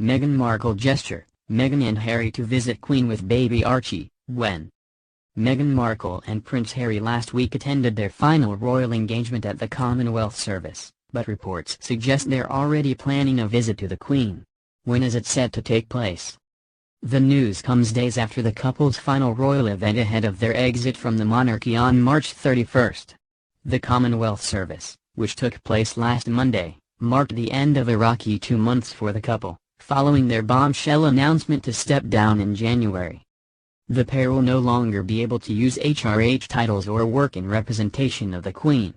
Meghan Markle gesture, Meghan and Harry to visit Queen with baby Archie, when? Meghan Markle and Prince Harry last week attended their final royal engagement at the Commonwealth Service, but reports suggest they're already planning a visit to the Queen. When is it set to take place? The news comes days after the couple's final royal event ahead of their exit from the monarchy on March 31st. The Commonwealth Service, which took place last Monday, marked the end of a rocky 2 months for the couple, following their bombshell announcement to step down in January. The pair will no longer be able to use HRH titles or work in representation of the Queen.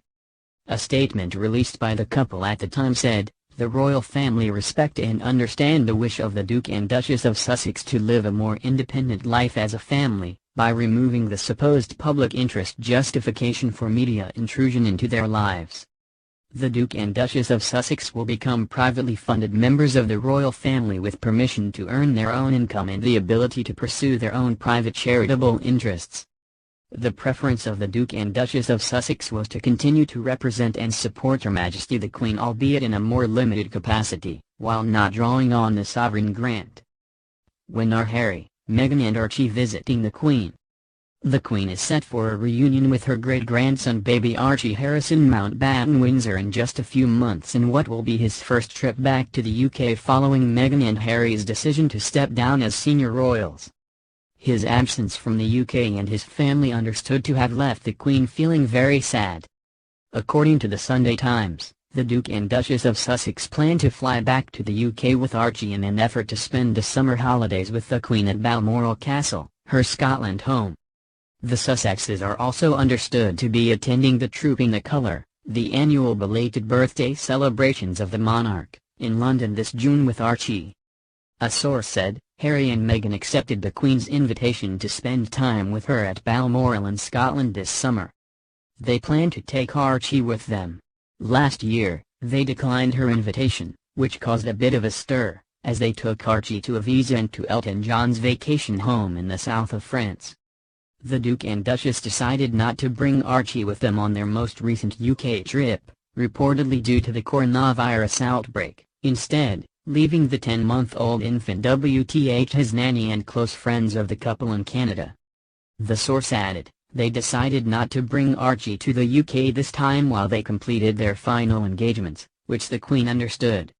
A statement released by the couple at the time said, "The royal family respect and understand the wish of the Duke and Duchess of Sussex to live a more independent life as a family, by removing the supposed public interest justification for media intrusion into their lives. The Duke and Duchess of Sussex will become privately funded members of the royal family with permission to earn their own income and the ability to pursue their own private charitable interests." The preference of the Duke and Duchess of Sussex was to continue to represent and support Her Majesty the Queen, albeit in a more limited capacity, while not drawing on the sovereign grant. When are Harry, Meghan and Archie visiting the Queen? The Queen is set for a reunion with her great-grandson baby Archie Harrison Mountbatten Windsor in just a few months in what will be his first trip back to the UK following Meghan and Harry's decision to step down as senior royals. His absence from the UK and his family understood to have left the Queen feeling very sad. According to the Sunday Times, the Duke and Duchess of Sussex plan to fly back to the UK with Archie in an effort to spend the summer holidays with the Queen at Balmoral Castle, her Scotland home. The Sussexes are also understood to be attending the Trooping the Colour, the annual belated birthday celebrations of the monarch, in London this June with Archie. A source said, Harry and Meghan accepted the Queen's invitation to spend time with her at Balmoral in Scotland this summer. They plan to take Archie with them. Last year, they declined her invitation, which caused a bit of a stir, as they took Archie to Ibiza and to Elton John's vacation home in the south of France. The Duke and Duchess decided not to bring Archie with them on their most recent UK trip, reportedly due to the coronavirus outbreak, instead leaving the 10-month-old infant WTH his nanny and close friends of the couple in Canada. The source added, they decided not to bring Archie to the UK this time while they completed their final engagements, which the Queen understood.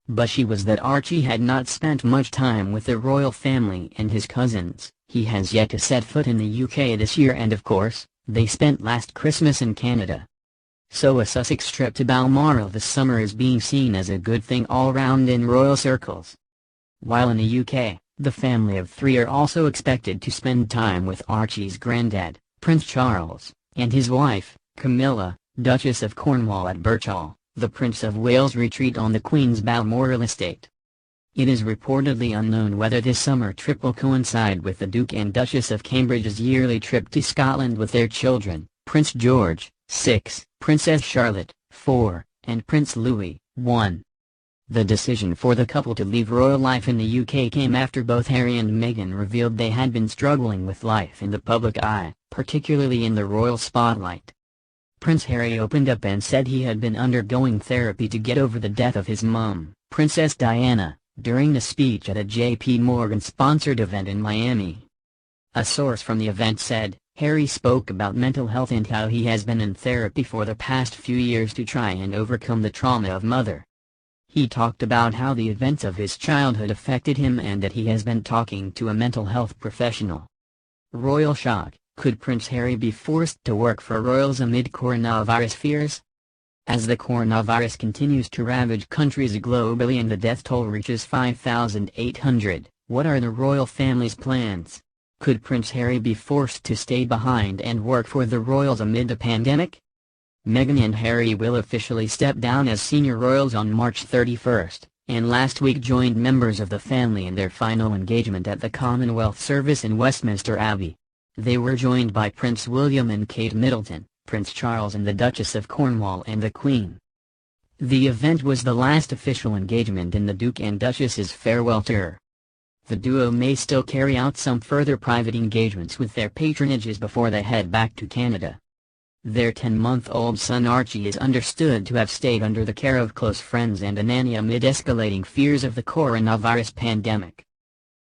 But she was that Archie had not spent much time with the royal family and his cousins. He has yet to set foot in the UK this year, and of course, they spent last Christmas in Canada. So a Sussex trip to Balmoral this summer is being seen as a good thing all round in royal circles. While in the UK, the family of 3 are also expected to spend time with Archie's granddad, Prince Charles, and his wife, Camilla, Duchess of Cornwall at Birchall, the Prince of Wales' retreat on the Queen's Balmoral estate. It is reportedly unknown whether this summer trip will coincide with the Duke and Duchess of Cambridge's yearly trip to Scotland with their children, Prince George, 6, Princess Charlotte, 4, and Prince Louis, 1. The decision for the couple to leave royal life in the UK came after both Harry and Meghan revealed they had been struggling with life in the public eye, particularly in the royal spotlight. Prince Harry opened up and said he had been undergoing therapy to get over the death of his mum, Princess Diana, during a speech at a JP Morgan-sponsored event in Miami. A source from the event said, Harry spoke about mental health and how he has been in therapy for the past few years to try and overcome the trauma of mother. He talked about how the events of his childhood affected him and that he has been talking to a mental health professional. Royal shock: could Prince Harry be forced to work for royals amid coronavirus fears? As the coronavirus continues to ravage countries globally and the death toll reaches 5,800, what are the royal family's plans? Could Prince Harry be forced to stay behind and work for the royals amid a pandemic? Meghan and Harry will officially step down as senior royals on March 31st, and last week joined members of the family in their final engagement at the Commonwealth Service in Westminster Abbey. They were joined by Prince William and Kate Middleton, Prince Charles and the Duchess of Cornwall and the Queen. The event was the last official engagement in the Duke and Duchess's farewell tour. The duo may still carry out some further private engagements with their patronages before they head back to Canada. Their 10-month-old son Archie is understood to have stayed under the care of close friends and a nanny amid escalating fears of the coronavirus pandemic.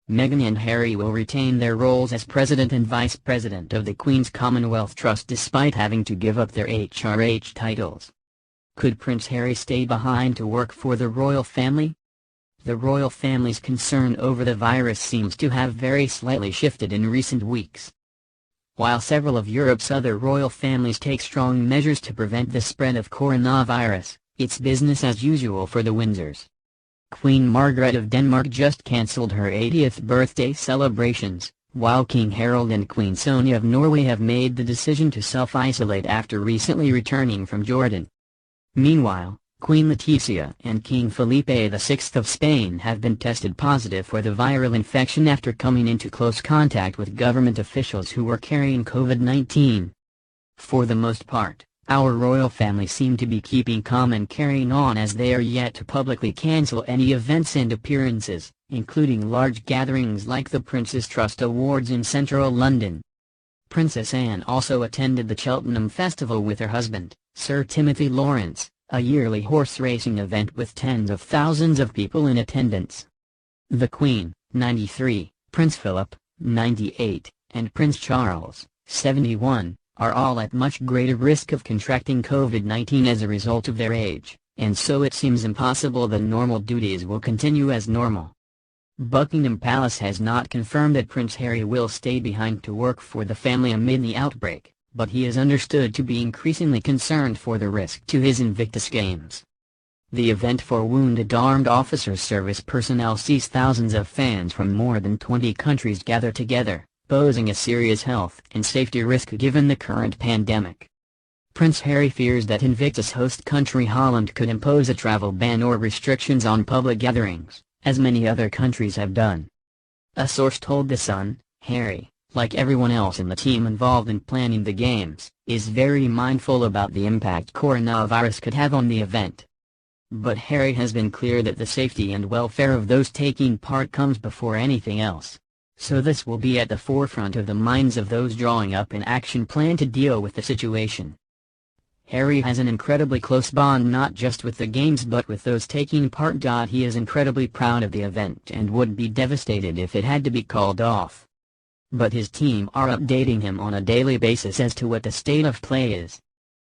Meghan and Harry will retain their roles as President and Vice President of the Queen's Commonwealth Trust despite having to give up their HRH titles. Could Prince Harry stay behind to work for the royal family? The royal family's concern over the virus seems to have very slightly shifted in recent weeks. While several of Europe's other royal families take strong measures to prevent the spread of coronavirus, it's business as usual for the Windsors. Queen Margaret of Denmark just cancelled her 80th birthday celebrations, while King Harald and Queen Sonia of Norway have made the decision to self-isolate after recently returning from Jordan. Meanwhile, Queen Letizia and King Felipe VI of Spain have been tested positive for the viral infection after coming into close contact with government officials who were carrying COVID-19. For the most part, our royal family seem to be keeping calm and carrying on as they are yet to publicly cancel any events and appearances, including large gatherings like the Prince's Trust Awards in central London. Princess Anne also attended the Cheltenham Festival with her husband, Sir Timothy Lawrence, a yearly horse racing event with tens of thousands of people in attendance. The Queen, 93, Prince Philip, 98, and Prince Charles, 71, are all at much greater risk of contracting COVID-19 as a result of their age, and so it seems impossible that normal duties will continue as normal. Buckingham Palace has not confirmed that Prince Harry will stay behind to work for the family amid the outbreak, but he is understood to be increasingly concerned for the risk to his Invictus Games. The event for Wounded Armed Officers Service personnel sees thousands of fans from more than 20 countries gather together, posing a serious health and safety risk given the current pandemic. Prince Harry fears that Invictus host country Holland could impose a travel ban or restrictions on public gatherings, as many other countries have done. A source told The Sun, Harry, like everyone else in the team involved in planning the games, is very mindful about the impact coronavirus could have on the event. But Harry has been clear that the safety and welfare of those taking part comes before anything else. So this will be at the forefront of the minds of those drawing up an action plan to deal with the situation. Harry has an incredibly close bond not just with the games but with those taking part. He is incredibly proud of the event and would be devastated if it had to be called off. But his team are updating him on a daily basis as to what the state of play is.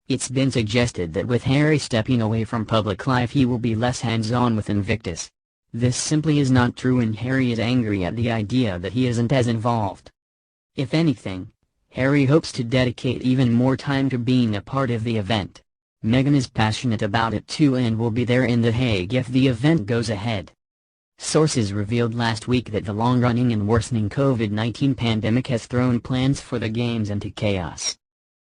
It's been suggested that with Harry stepping away from public life he will be less hands-on with Invictus. This simply is not true, and Harry is angry at the idea that he isn't as involved. If anything, Harry hopes to dedicate even more time to being a part of the event. Meghan is passionate about it too and will be there in The Hague if the event goes ahead. Sources revealed last week that the long-running and worsening COVID-19 pandemic has thrown plans for the games into chaos.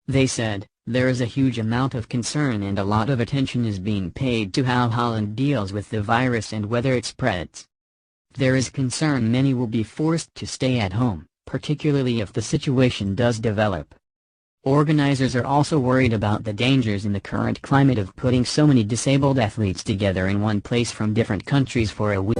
They said, "There is a huge amount of concern and a lot of attention is being paid to how Holland deals with the virus and whether it spreads. There is concern many will be forced to stay at home, particularly if the situation does develop." Organizers are also worried about the dangers in the current climate of putting so many disabled athletes together in one place from different countries for a week.